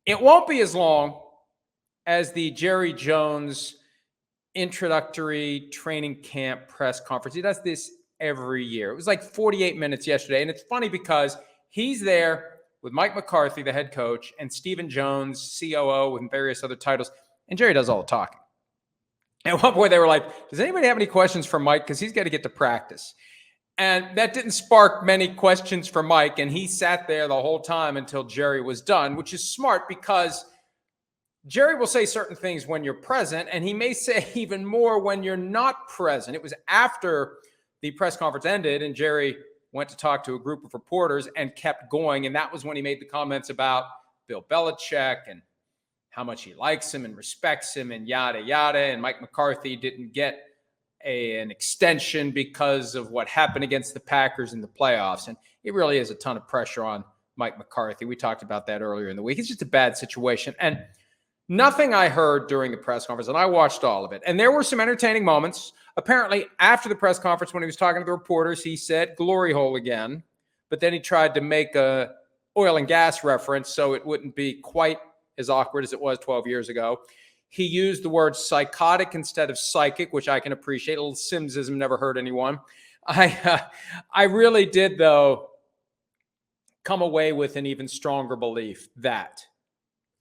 It won't be as long as the Jerry Jones introductory training camp press conference. He does this every year. It was like 48 minutes yesterday. And it's funny because he's there with Mike McCarthy, the head coach, and Stephen Jones, COO, and various other titles. And Jerry does all the talking. At one point, they were like, does anybody have any questions for Mike? Because he's got to get to practice. And that didn't spark many questions for Mike. And he sat there the whole time until Jerry was done, which is smart because Jerry will say certain things when you're present, and he may say even more when you're not present. It was after the press conference ended, and Jerry went to talk to a group of reporters and kept going. And that was when he made the comments about Bill Belichick and how much he likes him and respects him and yada, yada. And Mike McCarthy didn't get an extension because of what happened against the Packers in the playoffs. And it really is a ton of pressure on Mike McCarthy. We talked about that earlier in the week. It's just a bad situation. And nothing I heard during the press conference, and I watched all of it, and there were some entertaining moments. Apparently, after the press conference, when he was talking to the reporters, he said glory hole again, but then he tried to make a oil and gas reference so it wouldn't be quite as awkward as it was 12 years ago. He used the word psychotic instead of psychic, which I can appreciate. A little Simsism never hurt anyone. I really did, though, come away with an even stronger belief that,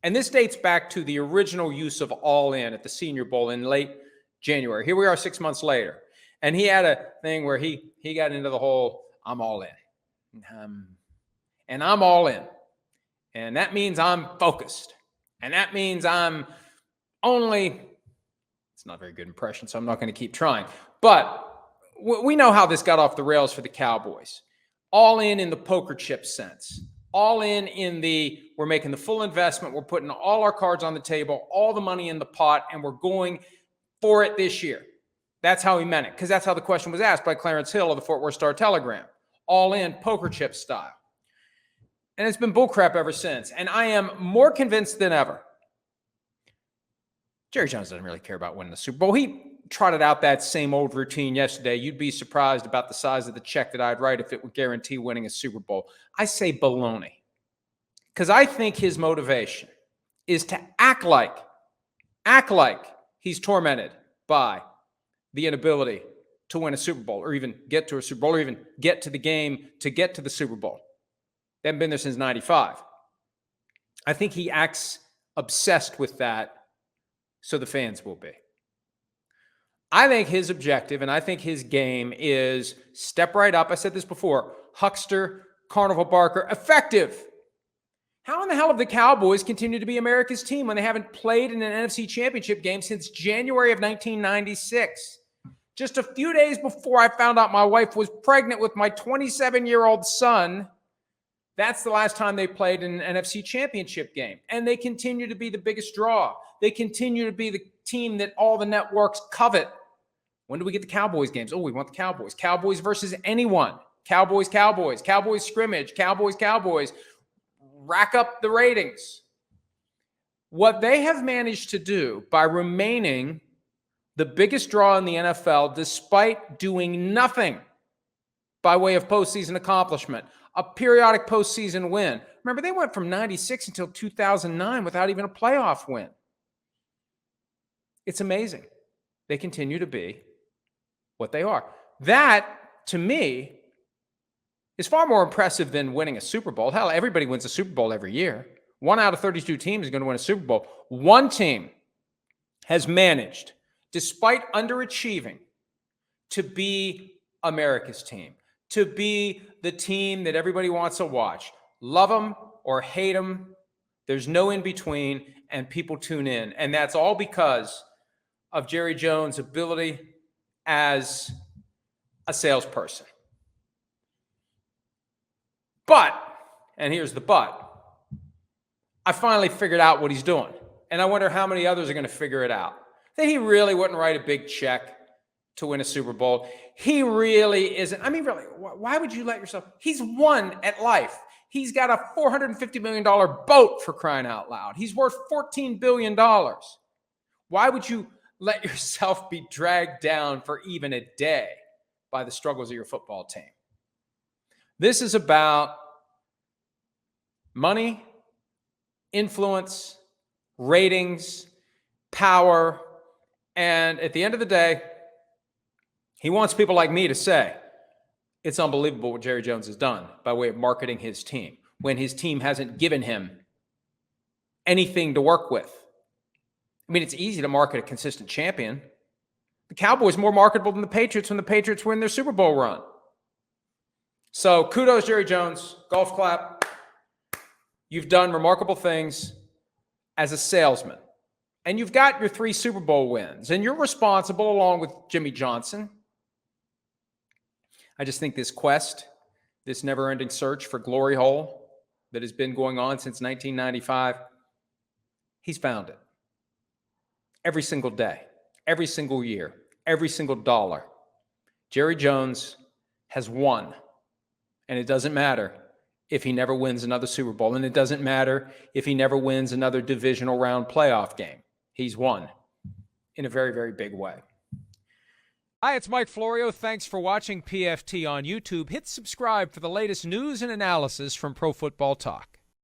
and this dates back to the original use of all in at the Senior Bowl in late January. Here we are 6 months later. And he had a thing where he got into the whole, I'm all in. And I'm all in. And that means I'm focused. And that means I'm only, it's not a very good impression, so I'm not going to keep trying. But we know how this got off the rails for the Cowboys. All in the poker chip sense. All in the, we're making the full investment. We're putting all our cards on the table, all the money in the pot, and we're going for it this year. That's how he meant it, because that's how the question was asked by Clarence Hill of the Fort Worth Star-Telegram. All in, poker chip style. And it's been bullcrap ever since. And I am more convinced than ever. Jerry Jones doesn't really care about winning the Super Bowl. He trotted out that same old routine yesterday. You'd be surprised about the size of the check that I'd write if it would guarantee winning a Super Bowl. I say baloney. Because I think his motivation is to act like he's tormented by the inability to win a Super Bowl or even get to a Super Bowl or even get to the game to get to the Super Bowl. They haven't been there since 95. I think he acts obsessed with that, so the fans will be. I think his objective and I think his game is step right up. I said this before, huckster, carnival barker, effective. How in the hell have the Cowboys continued to be America's team when they haven't played in an NFC Championship game since January of 1996? Just a few days before I found out my wife was pregnant with my 27-year-old son, that's the last time they played in an NFC Championship game. And they continue to be the biggest draw. They continue to be the team that all the networks covet. When do we get the Cowboys games? Oh, we want the Cowboys. Cowboys versus anyone. Cowboys, Cowboys. Cowboys scrimmage. Cowboys, Cowboys. Rack up the ratings. What they have managed to do by remaining the biggest draw in the NFL despite doing nothing by way of postseason accomplishment, a periodic postseason win. Remember, they went from 96 until 2009 without even a playoff win. It's amazing. They continue to be what they are. That, to me, is far more impressive than winning a Super Bowl. Hell, everybody wins a Super Bowl every year. 1 out of 32 teams is going to win a Super Bowl. One team has managed, despite underachieving, to be America's team, to be the team that everybody wants to watch. Love them or hate them. There's no in between, and people tune in. And that's all because of Jerry Jones' ability as a salesperson. But, and here's the but, I finally figured out what he's doing. And I wonder how many others are going to figure it out. That he really wouldn't write a big check to win a Super Bowl. He really isn't. I mean, really, why would you let yourself? He's won at life. He's got a $450 million boat, for crying out loud. He's worth $14 billion. Why would you let yourself be dragged down for even a day by the struggles of your football team? This is about money influence, ratings, power, and at the end of the day, he wants people like me to say, it's unbelievable what Jerry Jones has done by way of marketing his team when his team hasn't given him anything to work with. I mean, it's easy to market a consistent champion. The Cowboys more marketable than the Patriots when the Patriots win their Super Bowl run. So kudos, Jerry Jones. Golf clap. You've done remarkable things as a salesman. And you've got your 3 Super Bowl wins. And you're responsible, along with Jimmy Johnson. I just think this quest, this never-ending search for glory hole that has been going on since 1995, he's found it. Every single day, every single year, every single dollar. Jerry Jones has won. And it doesn't matter if he never wins another Super Bowl. And it doesn't matter if he never wins another divisional round playoff game. He's won in a very, very big way. Hi, it's Mike Florio. Thanks for watching PFT on YouTube. Hit subscribe for the latest news and analysis from Pro Football Talk.